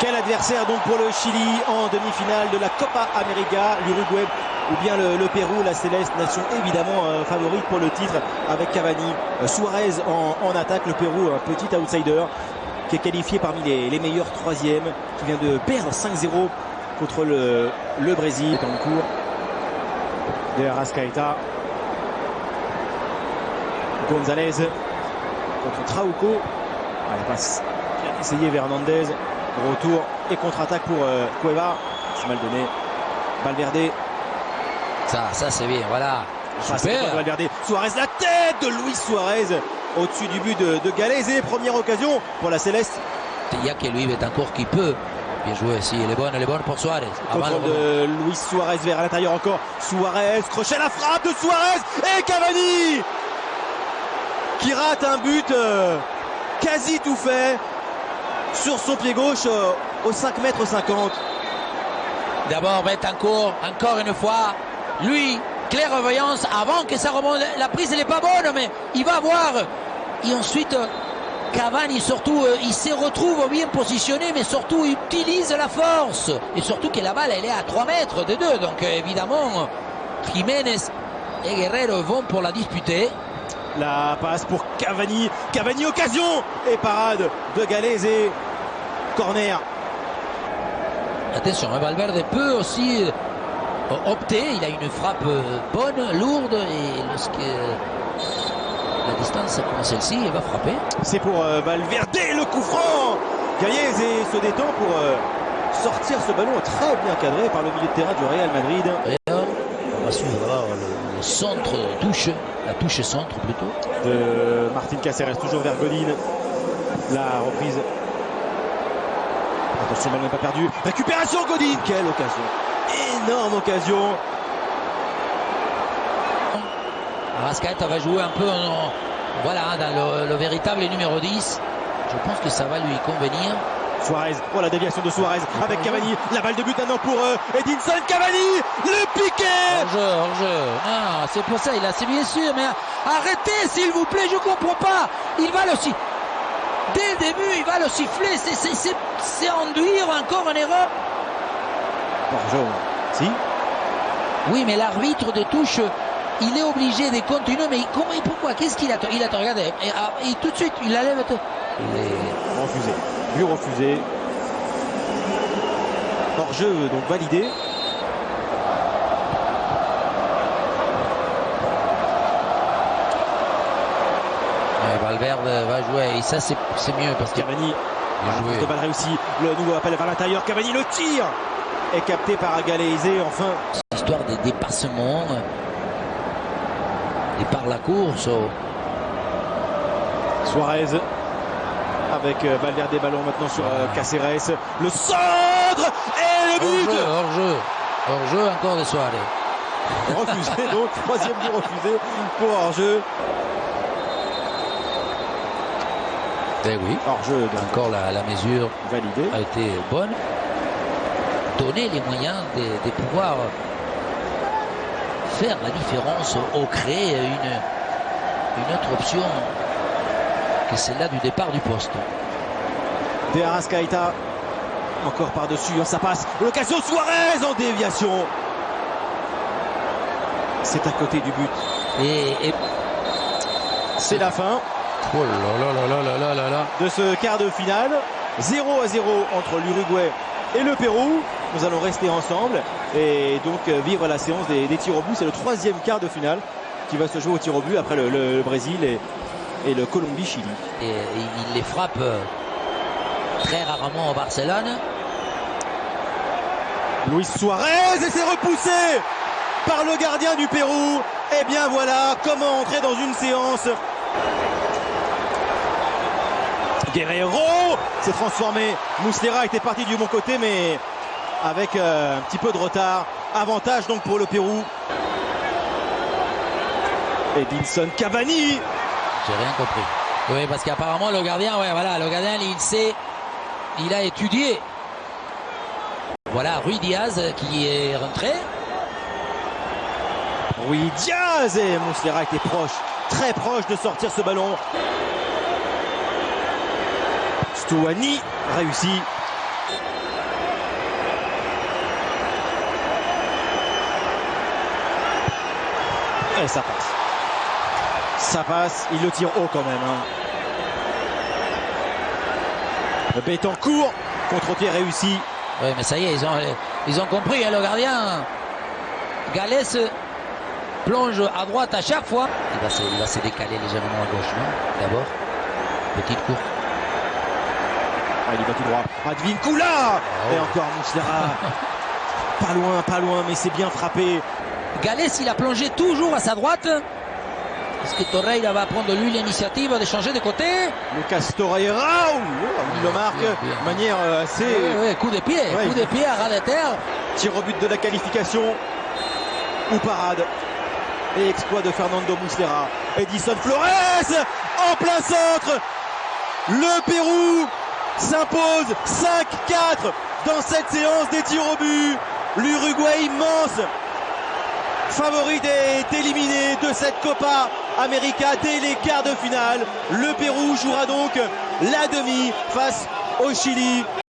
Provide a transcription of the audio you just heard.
Quel adversaire donc pour le Chili en demi-finale de la Copa América, l'Uruguay ou bien le Pérou, la Céleste, nation évidemment favorite pour le titre avec Cavani, Suarez en attaque, le Pérou un petit outsider qui est qualifié parmi les meilleurs troisièmes, qui vient de perdre 5-0 contre le Brésil en cours de Arrascaeta. Gonzalez contre Trauco, la passe bien essayée vers Hernandez, retour et contre-attaque pour Cueva, c'est mal donné, Valverde. Ça c'est bien, voilà. Super. Valverde. Suarez, la tête de Luis Suarez au-dessus du but de Galese. Première occasion pour la Céleste. Il y a que lui encore qui peut. Bien joué, si, elle est bonne pour Suarez. Contrôle de Luis Suarez vers l'intérieur encore. Suarez, crochet, la frappe de Suarez et Cavani qui rate un but quasi tout fait sur son pied gauche au 5,50 m. D'abord Betancourt, encore une fois. Lui, clairvoyance avant que ça remonte. La prise elle n'est pas bonne, mais il va voir. Et ensuite, Cavani surtout, il se retrouve bien positionné, mais surtout il utilise la force. Et surtout que la balle elle est à 3 mètres des deux. Donc évidemment, Jiménez et Guerrero vont pour la disputer. La passe pour Cavani. Cavani, occasion et parade de Galese. Corner. Attention, Valverde peut aussi opter. Il a une frappe bonne, lourde, et lorsque la distance comme celle-ci, il va frapper. C'est pour Valverde, le coup franc. Galese se détend pour sortir ce ballon très bien cadré par le milieu de terrain du Real Madrid. On va suivre le centre de touche, la touche centre plutôt. De Martin Caceres, toujours vers Godin. La reprise. Attention, le ballon n'est pas perdu. Récupération Godin. Quelle occasion. Énorme occasion. Arrascaeta va jouer un peu dans le véritable numéro 10. Je pense que ça va lui convenir. Suarez, oh la déviation de Suarez avec Cavani. La balle de but maintenant pour Edinson Cavani. Le piqué. Hors-jeu. Non, c'est pour ça, c'est bien sûr. Mais arrêtez s'il vous plaît, je comprends pas. Il va le siffler. Dès le début, il va le siffler. C'est enduire encore en erreur. Hors-jeu, si. Oui, mais l'arbitre de touche, il est obligé de continuer. Mais comment et pourquoi? Qu'est-ce qu'il attend? Il attend, regardez. Et tout de suite, il la lève. Il est refusé. But refusé. Hors-jeu, donc validé. Valverde va jouer. Et ça, c'est mieux parce que Cavani. De balle réussi. Le nouveau appel vers l'intérieur. Cavani, le tir est capté par Galese. Enfin. Histoire des dépassements. Et par la course. Suarez avec Valverde, ballon maintenant sur Caceres. Le centre et le but. Hors-jeu encore de Suarez. Refusé donc, troisième but refusé pour hors-jeu. Eh oui, hors-jeu. Encore la mesure validée a été bonne. Donner les moyens de pouvoir faire la différence ou créer une autre option que celle-là du départ du poste. De Arrascaeta, encore par-dessus, ça passe. L'occasion Suarez en déviation. C'est à côté du but. Et c'est la fin. Oh là. De ce quart de finale. 0-0 entre l'Uruguay et le Pérou. Nous allons rester ensemble et donc vivre la séance des tirs au but. C'est le troisième quart de finale qui va se jouer au tir au but après le Brésil et le Colombie-Chili. Et il les frappe très rarement au Barcelone. Luis Suarez, et c'est repoussé par le gardien du Pérou. Et bien voilà comment entrer dans une séance. Guerrero s'est transformé. Muslera était parti du bon côté, mais avec un petit peu de retard. Avantage donc pour le Pérou. Edinson Cavani. J'ai rien compris. Oui, parce qu'apparemment le gardien, le gardien il sait, il a étudié. Voilà Rui Diaz qui est rentré. Rui Diaz et Muslera était proche, très proche de sortir ce ballon. Stuani réussi. Et ça passe. Ça passe, il le tire haut quand même. Betancourt, contre-pied réussi. Oui, mais ça y est, ils ont compris, hein, le gardien. Galès plonge à droite à chaque fois. Il va se décaler légèrement à gauche, non? D'abord, petite courte. Ah, il y va tout droit. Advincula. Oh. Et encore Muslera. Pas loin, mais c'est bien frappé. Galès, il a plongé toujours à sa droite. Est-ce que Torreira va prendre lui l'initiative de changer de côté? Lucas Torreira, il le marque de manière assez... Oui, coup de pied, coup de pied à ras de terre. Tir au but de la qualification ou parade. Et exploit de Fernando Muslera. Edison Flores en plein centre. Le Pérou s'impose 5-4 dans cette séance des tirs au but. L'Uruguay immense favorite est éliminé de cette Copa América dès les quarts de finale. Le Pérou jouera donc la demi face au Chili.